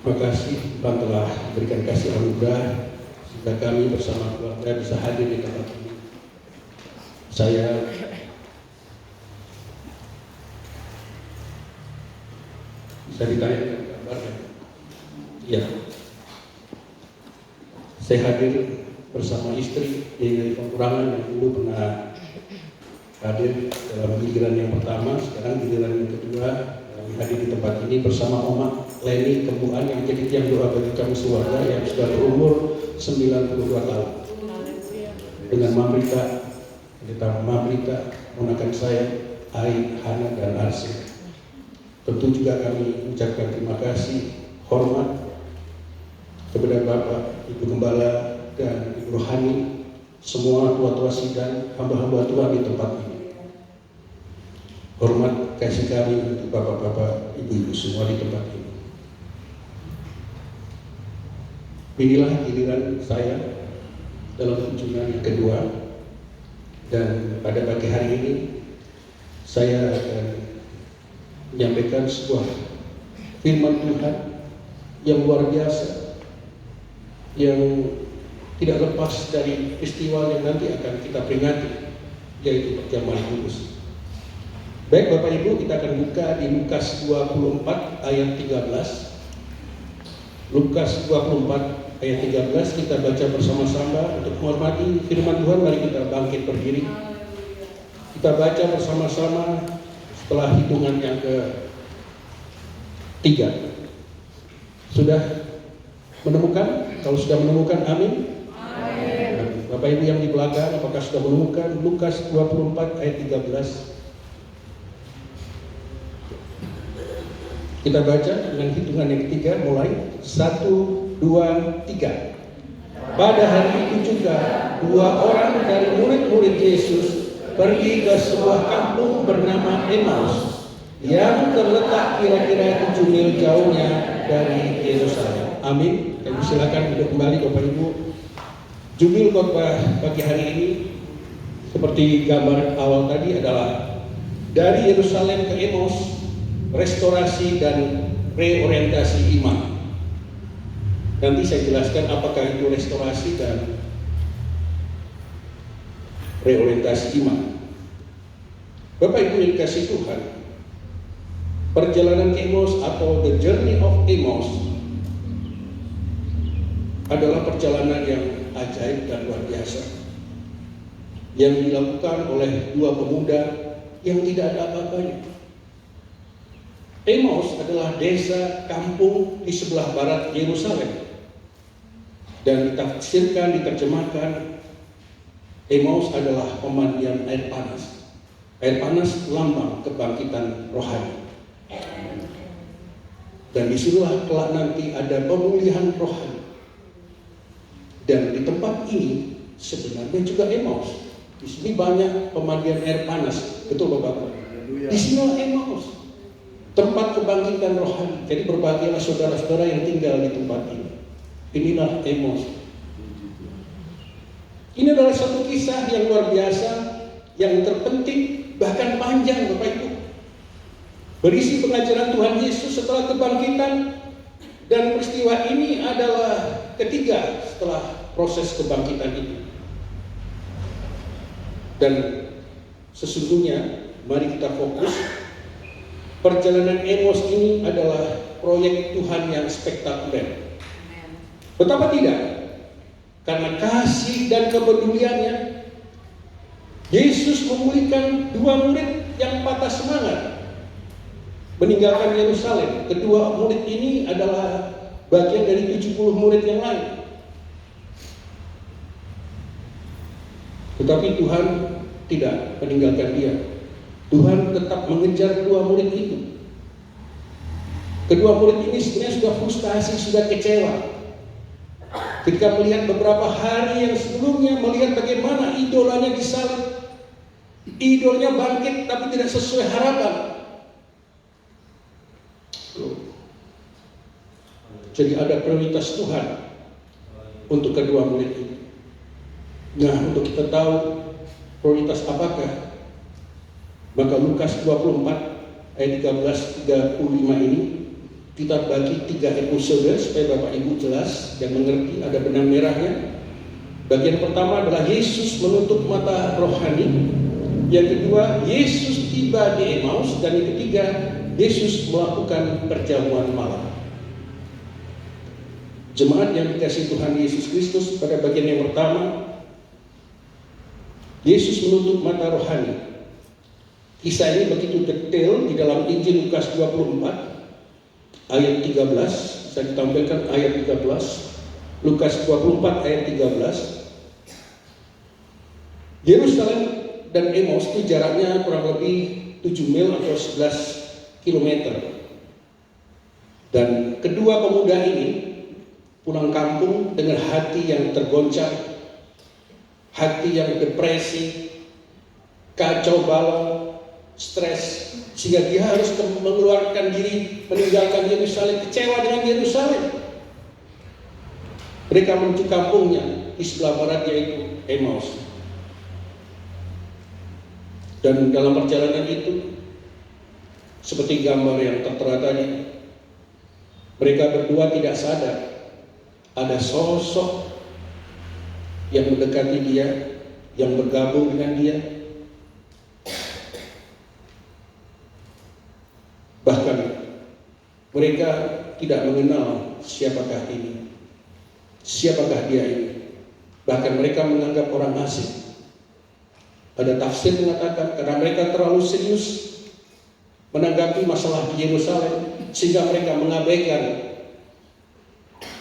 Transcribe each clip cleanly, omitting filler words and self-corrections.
Terima kasih Tuhan telah berikan kasih anugerah sehingga kami bersama keluarga bisa hadir di tempat ini. Saya bisa ditanyakan kabarnya. Iya. Saya hadir bersama istri dari kekurangan yang dulu pernah hadir dalam giliran yang pertama, sekarang giliran yang kedua hadir di tempat ini bersama Oma Leni Kembuan yang jadi tiang doa bagi kami keluarga yang sudah berumur 92 tahun. Dengan Mamrita, kita Mamrita, ponakan saya, Ai, Hana, dan Arsi. Tentu juga kami ucapkan terima kasih, hormat kepada Bapak, Ibu Gembala, dan Ibu Rohani, semua tua-tua sidang, hamba-hamba Tuhan di tempat ini. Hormat kasih kami untuk bapak-bapak, ibu-ibu semua di tempat ini. Inilah giliran saya dalam kunjungan yang kedua, dan pada pagi hari ini saya akan menyampaikan sebuah firman Tuhan yang luar biasa, yang tidak lepas dari peristiwa yang nanti akan kita peringati, yaitu perjamuan kudus. Baik Bapak Ibu, kita akan buka di Lukas 24 ayat 13. Lukas 24 ayat 13 kita baca bersama-sama untuk menghormati firman Tuhan. Mari kita bangkit berdiri. Kita baca bersama-sama setelah hitungan yang ke-3. Sudah menemukan? Kalau sudah menemukan, amin. Amin. Bapak Ibu yang di belakang, apakah sudah menemukan Lukas 24 ayat 13? Kita baca dengan hitungan yang ketiga, mulai 1, 2, 3. Pada hari itu juga 2 orang dari murid-murid Yesus pergi ke sebuah kampung bernama Emmaus yang terletak kira-kira 7 mil jauhnya dari Yerusalem. Amin. Kami silakan duduk kembali Bapak Ibu. Judul khotbah pagi hari ini seperti gambar awal tadi adalah dari Yerusalem ke Emmaus, restorasi dan reorientasi iman. Nanti saya jelaskan apakah itu restorasi dan reorientasi iman. Bapak Ibu yang dikasihi Tuhan, perjalanan Emmaus atau the journey of Emmaus adalah perjalanan yang ajaib dan luar biasa yang dilakukan oleh 2 pemuda yang tidak ada apa-apanya. Emmaus adalah desa kampung di sebelah barat Yerusalem, dan ditafsirkan, diterjemahkan, Emmaus adalah pemandian air panas. Air panas lambang kebangkitan rohani. Dan disitulah kelak nanti ada pemulihan rohani. Dan di tempat ini sebenarnya juga Emmaus. Di sini banyak pemandian air panas, betul Bapak-Bapak. Di sinilah Emmaus, tempat kebangkitan rohani. Jadi berbahagialah saudara-saudara yang tinggal di tempat ini. Inilah Emmaus. Ini adalah satu kisah yang luar biasa, yang terpenting, bahkan panjang Bapak Ibu. Berisi pengajaran Tuhan Yesus setelah kebangkitan, dan peristiwa ini adalah ketiga setelah proses kebangkitan itu. Dan sesungguhnya mari kita fokus. Perjalanan Emmaus ini adalah proyek Tuhan yang spektakuler. Betapa tidak? Karena kasih dan kepeduliannya, Yesus memulihkan 2 murid yang patah semangat meninggalkan Yerusalem. Kedua murid ini adalah bagian dari 70 murid yang lain. Tetapi Tuhan tidak meninggalkan dia. Tuhan tetap mengejar 2 murid itu. Kedua murid ini sebenarnya sudah frustasi, sudah kecewa ketika melihat beberapa hari yang sebelumnya, melihat bagaimana idolanya disalib. Idolnya bangkit tapi tidak sesuai harapan. Jadi ada prioritas Tuhan untuk kedua murid ini. Nah, untuk kita tahu prioritas apakah, maka Lukas 24 ayat 13-35 ini kita bagi 3 episode supaya Bapak Ibu jelas dan mengerti, ada benang merahnya. Bagian pertama adalah Yesus menutup mata rohani. Yang kedua, Yesus tiba di Emmaus. Dan yang ketiga, Yesus melakukan perjamuan malam. Jemaat yang dikasihi Tuhan Yesus Kristus, pada bagian yang pertama, Yesus menutup mata rohani. Kisah ini begitu detail di dalam Injil Lukas 24 ayat 13. Saya ditampilkan ayat 13. Lukas 24 ayat 13. Yerusalem dan Emmaus itu jaraknya kurang lebih 7 mil atau 11 kilometer. Dan kedua pemuda ini pulang kampung dengan hati yang tergoncang, hati yang depresi, kacau balau, stres, sehingga dia harus mengeluarkan diri, meninggalkan Yerusalem, kecewa dengan Yerusalem. Mereka menuju kampungnya di sebelah barat, yaitu Emmaus. Dan dalam perjalanan itu, seperti gambar yang tertera tadi, mereka berdua tidak sadar ada sosok yang mendekati dia, yang bergabung dengan dia. Bahkan mereka tidak mengenal siapakah ini, siapakah dia ini. Bahkan mereka menganggap orang asing. Ada tafsir mengatakan karena mereka terlalu serius menanggapi masalah di Yerusalem, sehingga mereka mengabaikan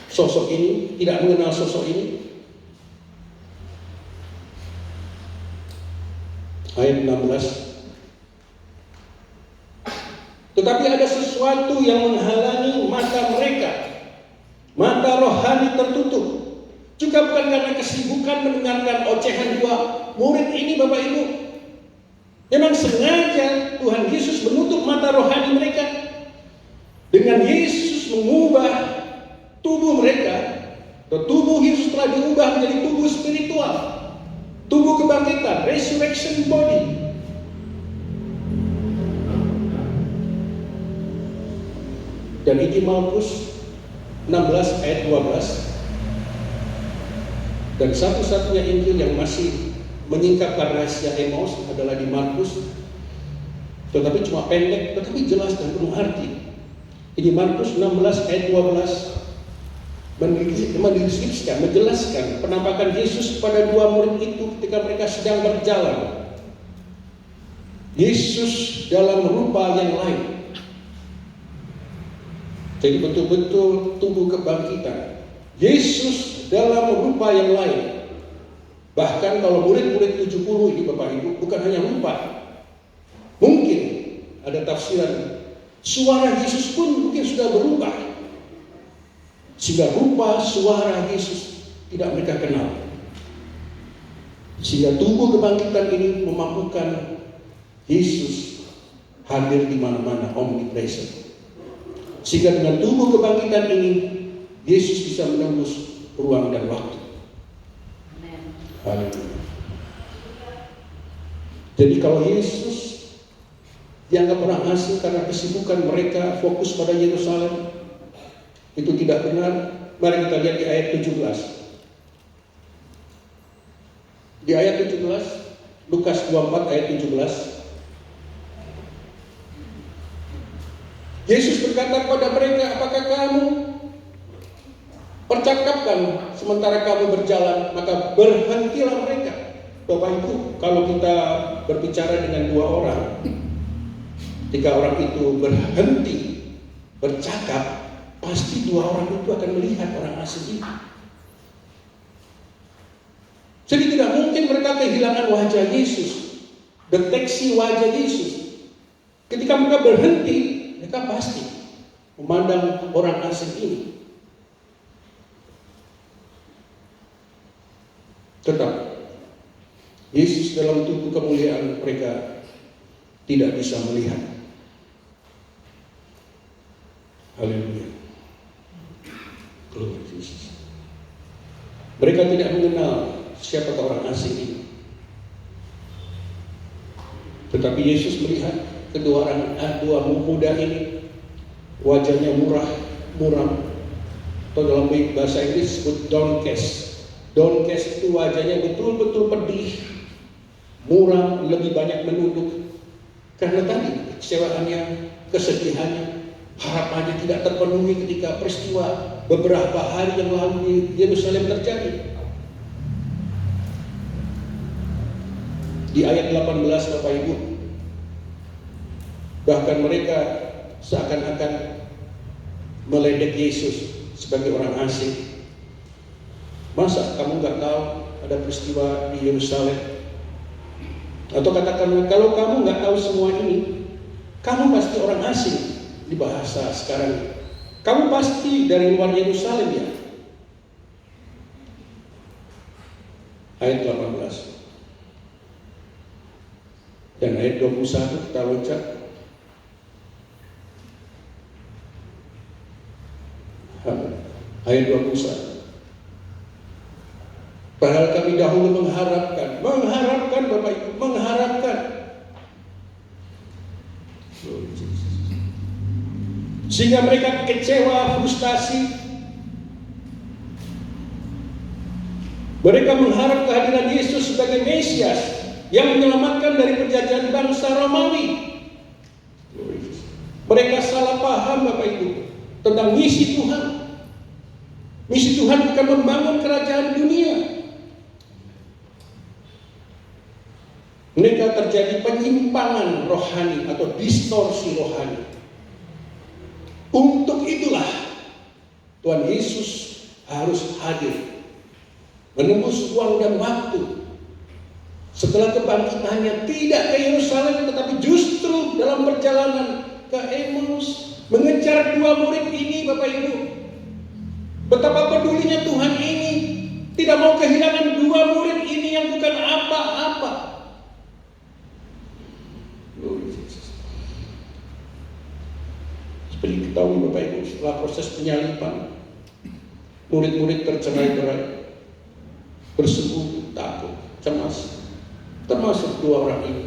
sosok ini, tidak mengenal sosok ini. Ayat 16. Tetapi ada sesuatu yang menghalangi mata mereka. Mata rohani tertutup. Juga bukan karena kesibukan mendengarkan ocehan dua murid ini, Bapak Ibu. Memang sengaja Tuhan Yesus menutup mata rohani mereka. Dengan Yesus mengubah tubuh mereka. Tubuh Yesus telah diubah menjadi tubuh spiritual, tubuh kebangkitan, resurrection body. Dan Injil Markus 16 ayat 12. Dan satu-satunya Injil yang masih menyingkapkan rahasia Emmaus adalah di Markus. Tetapi cuma pendek, tetapi jelas dan penuh arti. Ini Markus 16 ayat 12 mendeskripsikan, menjelaskan penampakan Yesus kepada dua murid itu ketika mereka sedang berjalan. Yesus dalam rupa yang lain. Jadi betul-betul tubuh kebangkitan. Yesus dalam rupa yang lain. Bahkan kalau murid-murid 70 ini Bapak Ibu, bukan hanya rupa. Mungkin ada tafsiran suara Yesus pun mungkin sudah berubah. Sehingga rupa suara Yesus tidak mereka kenal. Sehingga tubuh kebangkitan ini memampukan Yesus hadir di mana-mana, omnipresent. Sehingga dengan tubuh kebangkitan ini Yesus bisa menembus ruang dan waktu. Haleluya. Jadi kalau Yesus dianggap orang asing karena kesibukan mereka fokus pada Yerusalem, itu tidak benar. Mari kita lihat di ayat 17. Di ayat 17, Lukas 24 ayat 17. Yesus berkata kepada mereka, apakah kamu percakapkan sementara kamu berjalan? Maka berhentilah mereka. Bapak Ibu, kalau kita berbicara dengan dua orang, ketika orang itu berhenti bercakap, pasti dua orang itu akan melihat orang asing itu. Jadi tidak mungkin mereka kehilangan wajah Yesus, deteksi wajah Yesus. Ketika mereka berhenti, mereka pasti memandang orang asing ini. Tetap Yesus dalam tubuh kemuliaan mereka tidak bisa melihat. Haleluya. Glory Jesus. Mereka tidak mengenal siapa orang asing ini. Tetapi Yesus melihat kedua pemuda ini wajahnya muram, atau dalam bahasa Inggris disebut downcast. Downcast itu wajahnya betul-betul pedih, muram, lebih banyak menunduk. Karena tadi kekecewaannya, kesedihannya, harapannya tidak terpenuhi ketika peristiwa beberapa hari yang lalu di Yerusalem terjadi. Di ayat 18 Bapak Ibu, bahkan mereka seakan-akan meledek Yesus sebagai orang asing. Masa kamu nggak tahu ada peristiwa di Yerusalem? Atau katakan, kalau kamu nggak tahu semua ini, kamu pasti orang asing. Di bahasa sekarang, kamu pasti dari luar Yerusalem ya. Ayat 18 dan ayat 21 kita loncat. Ayat 21. Padahal kami dahulu mengharapkan Bapak Ibu, mengharapkan. Sehingga mereka kecewa, frustasi. Mereka mengharap kehadiran Yesus sebagai Mesias yang menyelamatkan dari penjajahan bangsa Romawi. Mereka salah paham Bapak Ibu tentang misi Tuhan. Misi Tuhan bukan membangun kerajaan dunia. Mereka terjadi penyimpangan rohani atau distorsi rohani. Untuk itulah Tuhan Yesus harus hadir, menembus ruang dan waktu. Setelah kebangkitannya tidak ke Yerusalem, tetapi justru dalam perjalanan ke Emmaus mengejar dua murid ini Bapak Ibu. Betapa pedulinya Tuhan ini, tidak mau kehilangan dua murid ini yang bukan apa-apa. Seperti ketahui Bapak Ibu, setelah proses penyaliban, murid-murid tercerai-berai, bersekutu, takut, cemas. Termasuk dua orang ini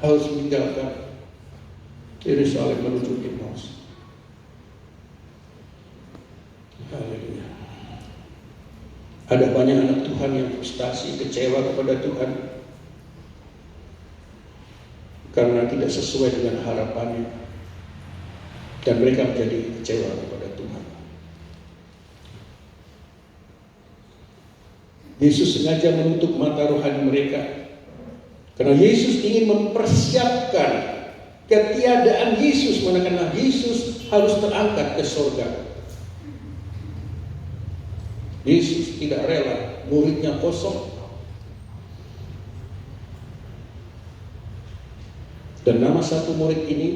harus meninggalkan Yerusalem menuju Emmaus. Haleluya. Ada banyak anak Tuhan yang frustasi, kecewa kepada Tuhan karena tidak sesuai dengan harapannya, dan mereka menjadi kecewa kepada Tuhan. Yesus sengaja menutup mata rohani mereka karena Yesus ingin mempersiapkan ketiadaan Yesus, manakala Yesus harus terangkat ke surga. Yesus tidak rela muridnya kosong. Dan nama satu murid ini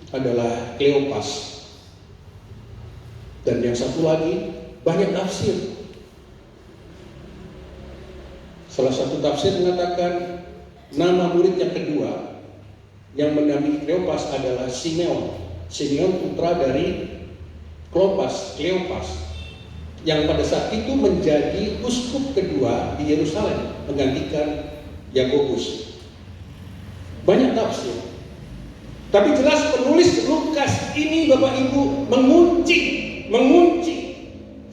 adalah Kleopas. Dan yang satu lagi banyak tafsir. Salah satu tafsir mengatakan nama murid yang kedua yang mendampingi Kleopas adalah Simeon. Simeon putra dari Kleopas, yang pada saat itu menjadi uskup kedua di Yerusalem, menggantikan Yakobus. Banyak tafsir. Tapi jelas penulis Lukas ini Bapak Ibu mengunci.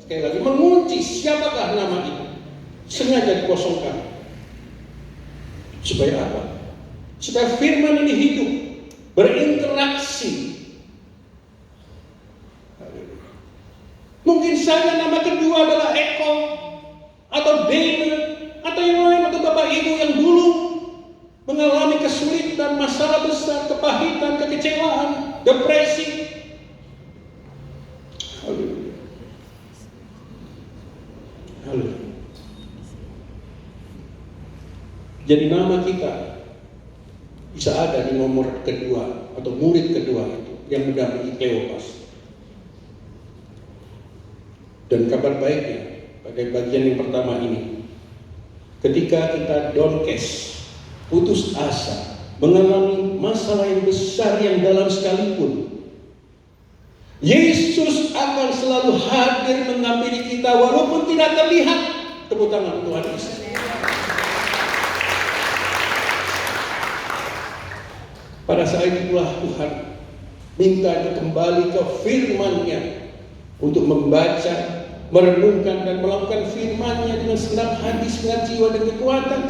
Sekali lagi mengunci siapakah nama itu. Sengaja dikosongkan. Supaya apa? Supaya firman ini hidup, berinteraksi. Mungkin saja nama kedua adalah Eko atau Dene atau yang lain, atau Bapak Ibu yang dulu mengalami kesulitan, masalah besar, kepahitan, kekecewaan, depresi. Haleluya. Haleluya. Jadi nama kita bisa ada di nomor kedua atau murid kedua itu yang mendampingi Kleopas. Dan kabar baiknya pada bagian yang pertama ini, ketika kita downcast, putus asa, mengalami masalah yang besar yang dalam sekalipun, Yesus akan selalu hadir mengampuni kita walaupun tidak terlihat. Tepuk tangan Tuhan Yesus. Pada saat itulah Tuhan Minta kembali ke firman-Nya untuk membaca, merenungkan dan melakukan firman-Nya dengan segenap hati, segenap jiwa dan kekuatan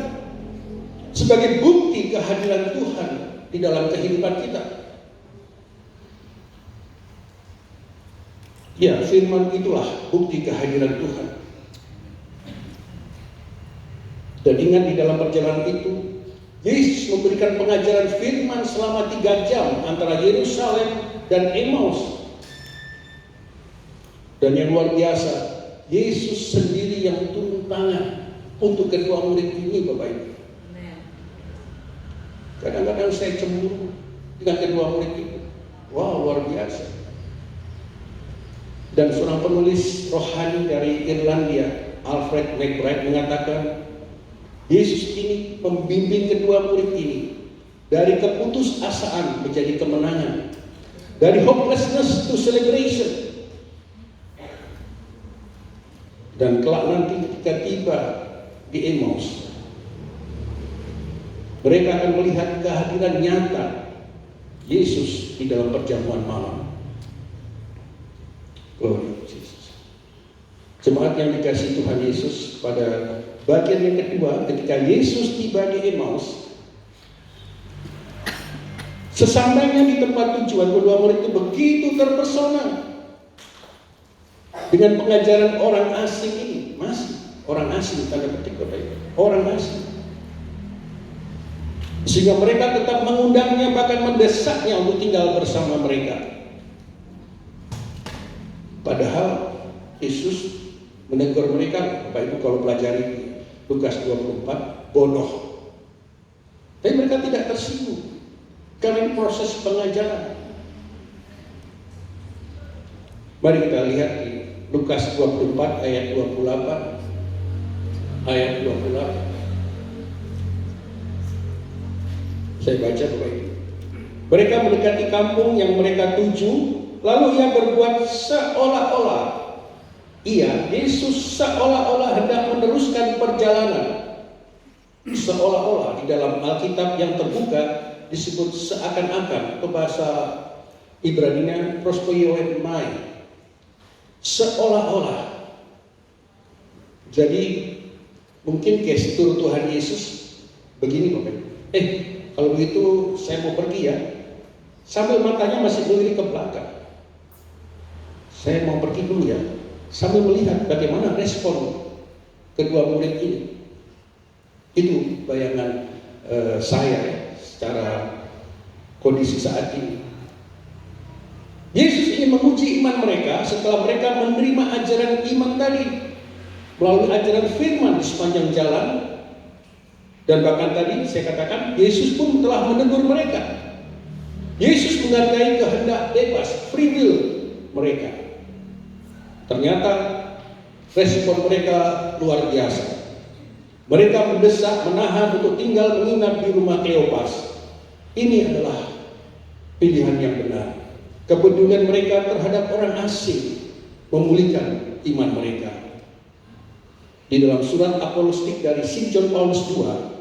sebagai bukti kehadiran Tuhan di dalam kehidupan kita. Ya, firman itulah bukti kehadiran Tuhan. Dan ingat, di dalam perjalanan itu Yesus memberikan pengajaran firman selama 3 jam antara Yerusalem dan Emmaus. Dan yang luar biasa, Yesus sendiri yang turun tangan untuk kedua murid ini, Bapak Ibu. Kadang-kadang saya cemburu dengan kedua murid itu. Wow, luar biasa. Dan seorang penulis rohani dari Irlandia, Alfred McBride, mengatakan Yesus ini membimbing kedua murid ini dari keputusasaan menjadi kemenangan, dari hopelessness to celebration. Dan kelak nanti ketika tiba di Emmaus, mereka akan melihat kehadiran nyata Yesus di dalam perjamuan malam. Glory to Jesus. Jemaat yang dikasihi Tuhan Yesus, pada bagian yang kedua, ketika Yesus tiba di Emmaus, sesampainya di tempat tujuan, kedua murid itu begitu terpesona dengan pengajaran orang asing ini. Masih orang asing, tanda petik Bapak Ibu, orang asing. Sehingga mereka tetap mengundangnya, bahkan mendesaknya untuk tinggal bersama mereka. Padahal Yesus menegur mereka, Bapak Ibu kalau pelajari Lukas 24, bodoh. Tapi mereka tidak tersinggung karena ini proses pengajaran. Mari kita lihat di Lukas 24 ayat 28. Ayat 28. Saya baca Bapak Ibu. Mereka mendekati kampung yang mereka tuju, lalu ia berbuat seolah-olah Yesus seolah-olah hendak meneruskan perjalanan. Seolah-olah di dalam Alkitab yang terbuka disebut seakan-akan, ke bahasa Ibraninya prospoioemai. Seolah-olah. Jadi mungkin gestur Tuhan Yesus begini Bapak Ibu. Kalau begitu saya mau pergi ya. Sambil matanya masih melirik ke belakang. Saya mau pergi dulu ya. Sambil melihat bagaimana respon kedua murid ini. Itu bayangan saya secara kondisi saat ini. Yesus ingin menguji iman mereka setelah mereka menerima ajaran iman tadi melalui ajaran firman di sepanjang jalan. Dan bahkan tadi saya katakan Yesus pun telah menegur mereka. Yesus menghargai kehendak bebas, free will mereka. Ternyata respon mereka luar biasa. Mereka mendesak, menahan untuk tinggal menginap di rumah Kleopas. Ini adalah pilihan yang benar. Kepedulian mereka terhadap orang asing memulihkan iman mereka. Di dalam surat apologetik dari St. John Paulus II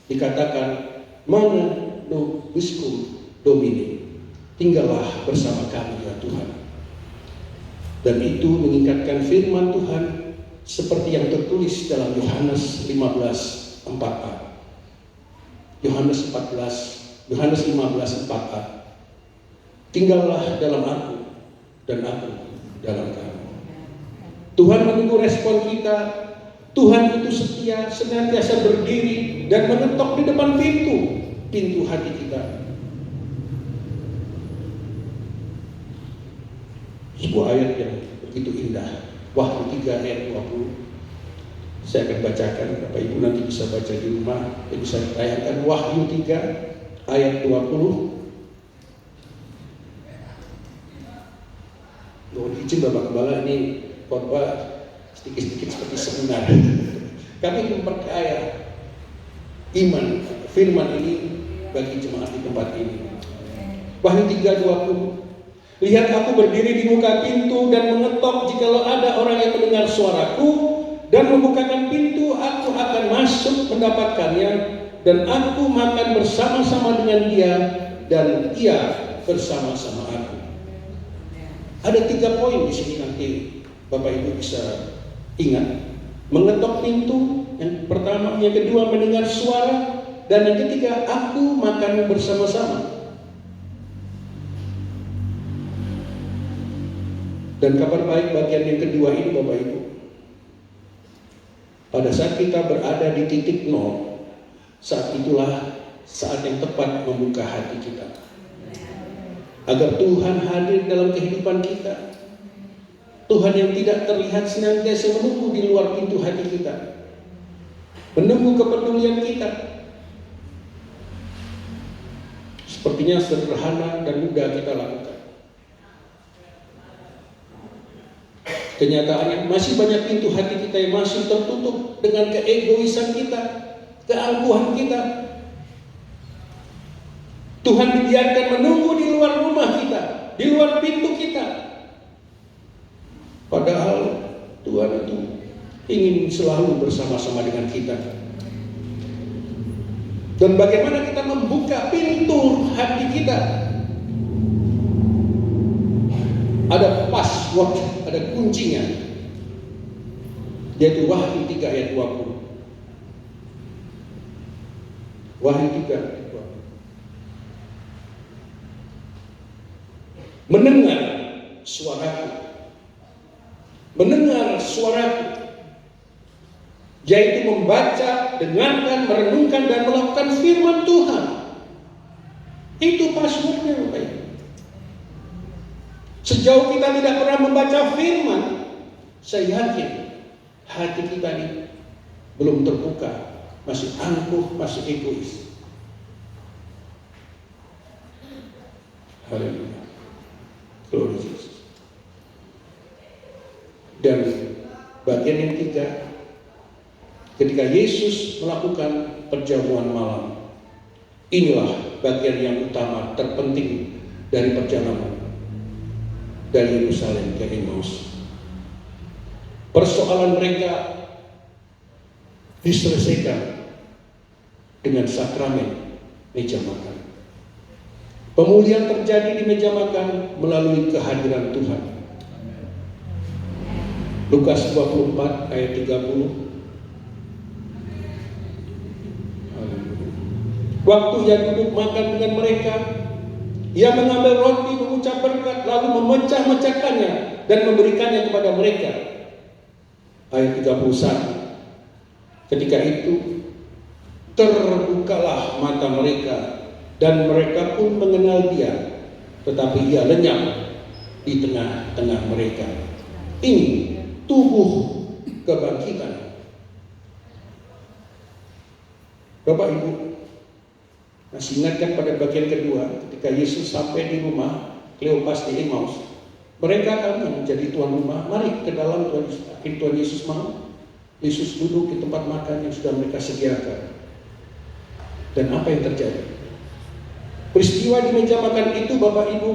dikatakan, mana nobiscum Domini, tinggallah bersama kami ya Tuhan. Dan itu mengingatkan firman Tuhan seperti yang tertulis dalam Yohanes 15:4a. Yohanes 15:4a. Tinggallah dalam aku dan aku dalam kamu. Tuhan menunggu respon kita. Tuhan itu setia, senantiasa berdiri dan mengetok di depan pintu hati kita. Sebuah ayat yang begitu indah, Wahyu 3 ayat 20. Saya akan bacakan, Bapak Ibu nanti bisa baca di rumah, bisa ditayangkan. Wahyu 3 ayat 20. Mohon izin Bapak Gembala, ini khotbah sedikit-sedikit seperti seminar. Kami memperkaya iman firman ini bagi jemaat di tempat ini. Wahyu 3:20. Lihat aku berdiri di muka pintu dan mengetok, jikalau ada orang yang mendengar suaraku dan membukakan pintu, aku akan masuk mendapatkannya dan aku makan bersama-sama dengan dia dan ia bersama-sama aku. Ada 3 poin di sini, nanti Bapak Ibu bisa ingat. Mengetok pintu, yang pertama, yang kedua mendengar suara, dan yang ketiga aku makan bersama-sama. Dan kabar baik bagian yang kedua ini Bapak Ibu, pada saat kita berada di titik nol, saat itulah saat yang tepat membuka hati kita, agar Tuhan hadir dalam kehidupan kita. Tuhan yang tidak terlihat senantiasa menunggu di luar pintu hati kita, menunggu kepedulian kita. Sepertinya sederhana dan mudah kita lakukan. Kenyataannya masih banyak pintu hati kita yang masih tertutup dengan keegoisan kita, keangkuhan kita. Tuhan dibiarkan menunggu di luar rumah kita, di luar pintu kita. Padahal Tuhan itu ingin selalu bersama-sama dengan kita. Dan bagaimana kita membuka pintu hati kita? Ada password, ada kuncinya, yaitu Wahyu 3 ayat 20. Wahyu 3 ayat 20. Mendengar suaraku, mendengar suaraku, yaitu membaca, dengarkan, merenungkan, dan melakukan firman Tuhan. Itu passwordnya, Bapak Ibu. Sejauh kita tidak pernah membaca firman, saya yakin hati kita ini belum terbuka, masih angkuh, masih egois. Haleluya. Glory Jesus. Dan bagian yang ketiga, ketika Yesus melakukan perjamuan malam, inilah bagian yang utama, terpenting dari perjalanan dari Yerusalem ke Emmaus. Persoalan mereka diselesaikan dengan sakramen meja makan. Pemulihan terjadi di meja makan melalui kehadiran Tuhan. Lukas 24 ayat 30. Waktu ia duduk makan dengan mereka, ia mengambil roti, mengucap berkat, lalu memecah-mecahkannya dan memberikannya kepada mereka. Ayat 31. Ketika itu terbukalah mata mereka dan mereka pun mengenal dia, tetapi ia lenyap di tengah-tengah mereka. Ini tubuh kebangkitan. Bapak Ibu, masih ingatkan pada bagian kedua, ketika Yesus sampai di rumah Kleopas di Emmaus, mereka akan menjadi tuan rumah. Mari ke dalam, Tuhan Yesus mau. Yesus duduk di tempat makan yang sudah mereka sediakan. Dan apa yang terjadi? Peristiwa di meja makan itu, Bapak Ibu,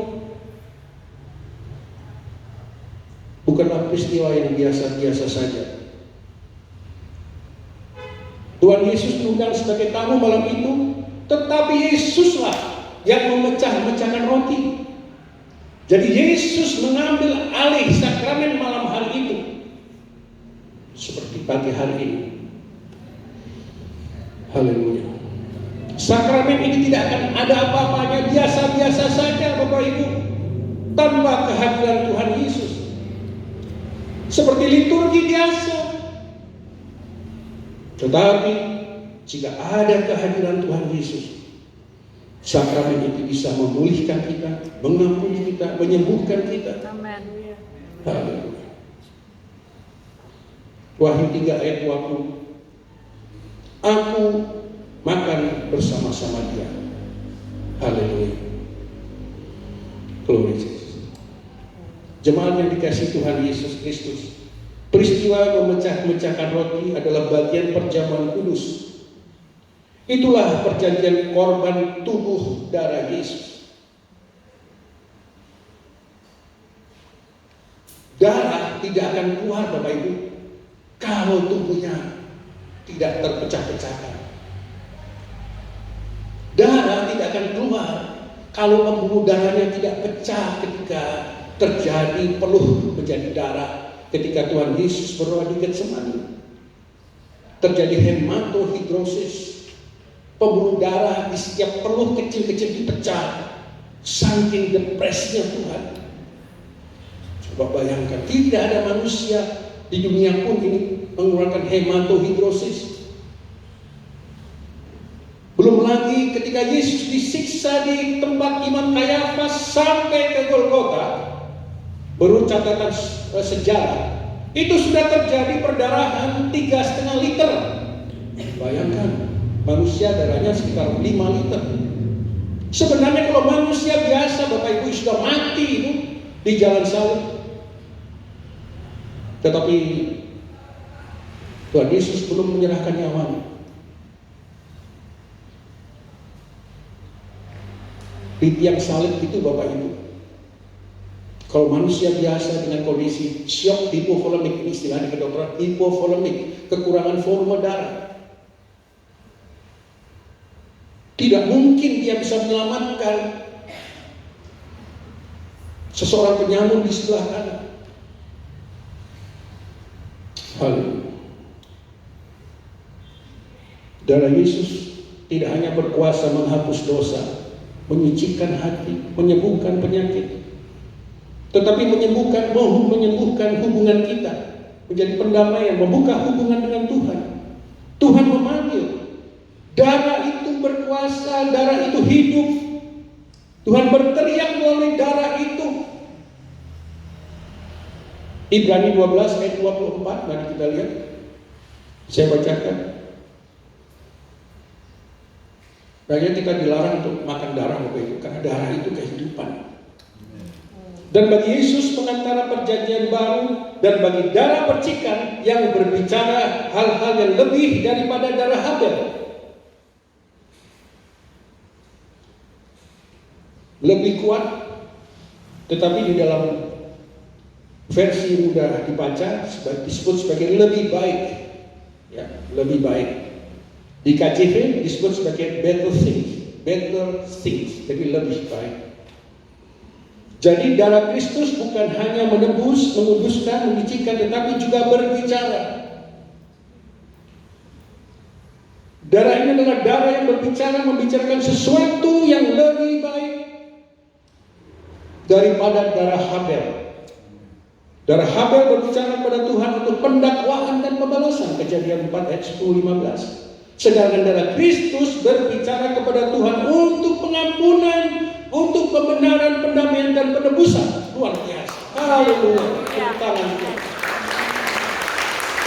bukanlah peristiwa yang biasa-biasa saja. Tuhan Yesus diundang sebagai tamu malam itu, tetapi Yesuslah yang memecah-mecahkan roti. Jadi Yesus mengambil alih sakramen malam hari itu, seperti pagi hari ini. Haleluya. Sakramen ini tidak akan ada apa-apanya, biasa-biasa saja Bapak Ibu, tanpa kehadiran Tuhan Yesus. Seperti liturgi biasa. Tetapi jika ada kehadiran Tuhan Yesus, sakramen itu bisa memulihkan kita, mengampuni kita, menyembuhkan kita. Amin. Haleluya. Wahyu 3 ayat 20. Aku makan bersama-sama dia. Haleluya. Glory Jesus. Jemaat yang dikasihi Tuhan Yesus Kristus, peristiwa memecah-mecahkan roti adalah bagian perjamuan kudus. Itulah perjanjian korban tubuh darah Yesus. Darah tidak akan keluar Bapak Ibu kalau tubuhnya tidak terpecah-pecahkan. Darah tidak akan keluar Kalau pembuluh darahnya tidak pecah ketika terjadi peluh menjadi darah, ketika Tuhan Yesus berdoa di Getsemani, terjadi hematohidrosis, pembuluh darah di setiap peluh kecil-kecil dipecah, saking depresinya Tuhan. Coba bayangkan, tidak ada manusia di dunia pun ini mengeluarkan hematohidrosis. Belum lagi ketika Yesus disiksa di tempat Imam Kayafas sampai ke Golgota, baru catatan sejarah, itu sudah terjadi perdarahan 3,5 liter. Bayangkan, manusia darahnya sekitar 5 liter. Sebenarnya kalau manusia biasa, Bapak Ibu, sudah mati itu di jalan salib. Tetapi Tuhan Yesus belum menyerahkan nyawanya. Di tiang salib itu, Bapak Ibu, kalau manusia biasa dengan kondisi shock hipovolemik, ini istilahnya kedokteran hipovolemik, kekurangan volume darah, tidak mungkin dia bisa menyelamatkan seseorang penyamun di sebelah kanan. Haleluya. Darah Yesus tidak hanya berkuasa menghapus dosa, menyucikan hati, menyembuhkan penyakit, tetapi menyembuhkan hubungan kita menjadi pendamaian, membuka hubungan dengan Tuhan. Tuhan memanggil, darah itu berkuasa, darah itu hidup. Tuhan berteriak melalui darah itu. Ibrani 12 ayat 24, mari kita lihat. Saya bacakan. Makanya kita dilarang untuk makan darah, Bapak Ibu, karena darah itu kehidupan. Dan bagi Yesus pengantara perjanjian baru, dan bagi darah percikan yang berbicara hal-hal yang lebih daripada darah Habel, lebih kuat, tetapi di dalam versi mudah dibaca disebut sebagai lebih baik, ya, lebih baik. Di KJV disebut sebagai better things, jadi lebih baik. Jadi darah Kristus bukan hanya menebus, menguduskan, menyucikan, tetapi juga berbicara. Darah ini adalah darah yang berbicara, membicarakan sesuatu yang lebih baik daripada darah Habel. Darah Habel berbicara kepada Tuhan untuk pendakwaan dan pembalasan, Kejadian 4 ayat 10-15. Sedangkan darah Kristus berbicara kepada Tuhan untuk pengampunan, untuk pembenaran, pendamaian, dan penebusan. Luar biasa. Haleluya. Tepuk tangan.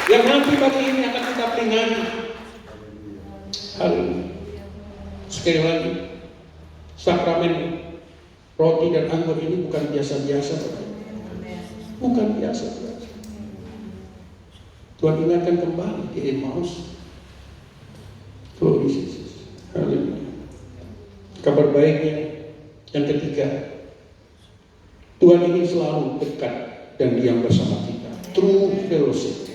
Yang nanti pagi ini akan kita peringati. Haleluya. Sekali lagi, sakramen roti dan anggur ini bukan biasa-biasa. Bukan biasa-biasa. Tuhan ingatkan kembali di Emmaus. Glory Jesus. Haleluya. Kabar baiknya yang ketiga, Tuhan ingin selalu dekat dan diam bersama kita. True fellowship.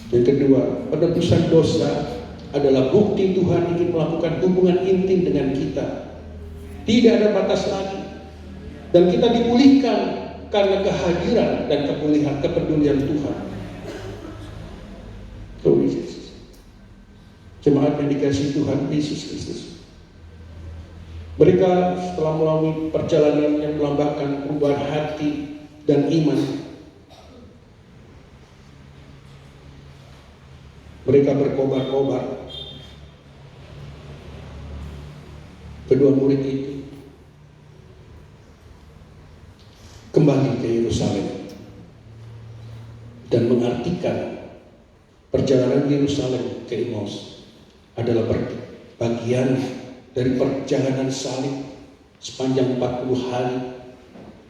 Yang kedua, penebusan dosa adalah bukti Tuhan ingin melakukan hubungan intim dengan kita. Tidak ada batas lagi. Dan kita dipulihkan karena kehadiran dan kepedulian Tuhan. Glory Jesus. Jemaat yang dikasihi Tuhan Yesus Kristus, mereka setelah melalui perjalanan yang melambangkan perubahan hati dan iman, mereka berkobar-kobar. Kedua murid itu kembali ke Yerusalem dan mengartikan perjalanan Yerusalem ke Emmaus adalah bagian dari perjalanan salib sepanjang 40 hari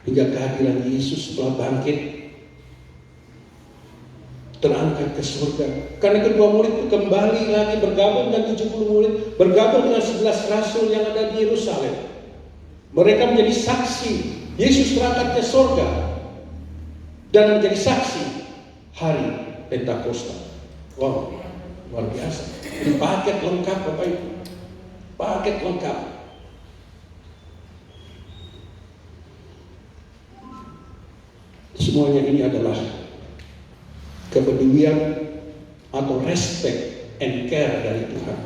hingga kehadiran Yesus setelah bangkit terangkat ke surga. Karena kedua murid itu kembali lagi bergabung dengan 70 murid, bergabung dengan 11 rasul yang ada di Yerusalem. Mereka menjadi saksi Yesus terangkat ke surga dan menjadi saksi hari Pentakosta. Wow, luar biasa. Ini paket lengkap, Bapak Ibu. Paket lengkap. Semuanya ini adalah kepedulian atau respect and care dari Tuhan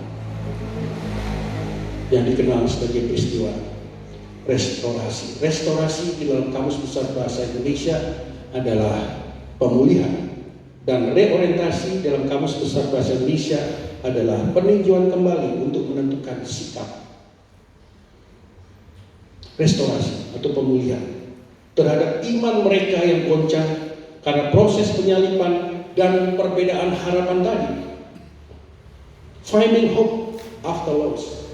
yang dikenal sebagai peristiwa restorasi. Restorasi di dalam Kamus Besar Bahasa Indonesia adalah pemulihan, dan reorientasi dalam Kamus Besar Bahasa Indonesia adalah peninjauan kembali untuk menentukan sikap. Restorasi atau pemulihan terhadap iman mereka yang goncang karena proses penyaliban dan perbedaan harapan tadi. Finding hope after loss.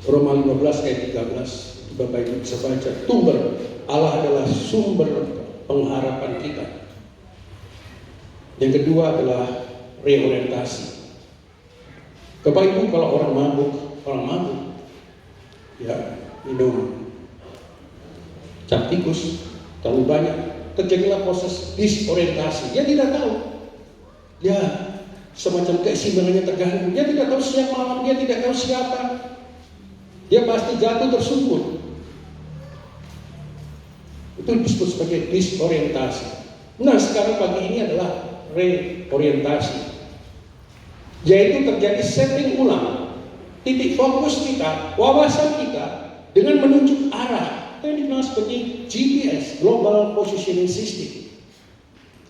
Roma 15 ayat 13, Bapak Ibu bisa baca. Allah adalah sumber pengharapan kita. Yang kedua adalah reorientasi. Bapak Ibu, kalau orang mabuk ya minum cap tikus terlalu banyak, terjadilah proses disorientasi. Dia tidak tahu, ya semacam keseimbangannya terganggu. Dia tidak tahu siang malam, dia tidak tahu siapa. Dia pasti jatuh tersungkur. Itu disebut sebagai disorientasi. Nah, sekarang pagi ini adalah reorientasi, yaitu terjadi setting ulang titik fokus kita, wawasan kita dengan menunjuk arah yang dikenal sebagai GPS, Global Positioning System,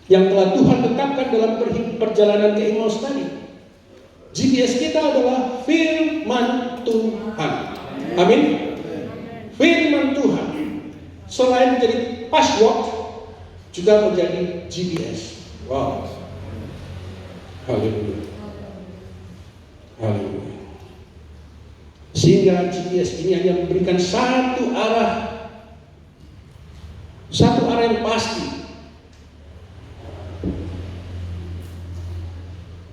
yang telah Tuhan tetapkan dalam perjalanan ke Emmaus tadi. GPS kita adalah firman Tuhan. Amin. Firman Tuhan selain menjadi password juga menjadi GPS. Wow. Haleluya. Haleluya. Sehingga GPS ini hanya memberikan satu arah yang pasti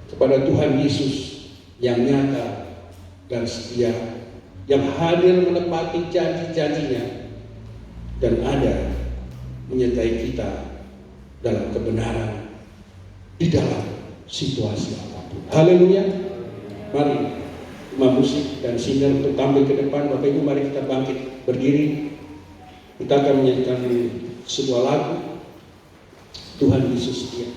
kepada Tuhan Yesus yang nyata dan setia, yang hadir menepati janji-janjinya dan ada menyertai kita dalam kebenaran di dalam situasi apapun. Haleluya. Mari imam musik dan singer untuk tampil ke depan. Bapak Ibu, mari kita bangkit berdiri. Kita akan menyanyikan sebuah lagu, Tuhan Yesus setia.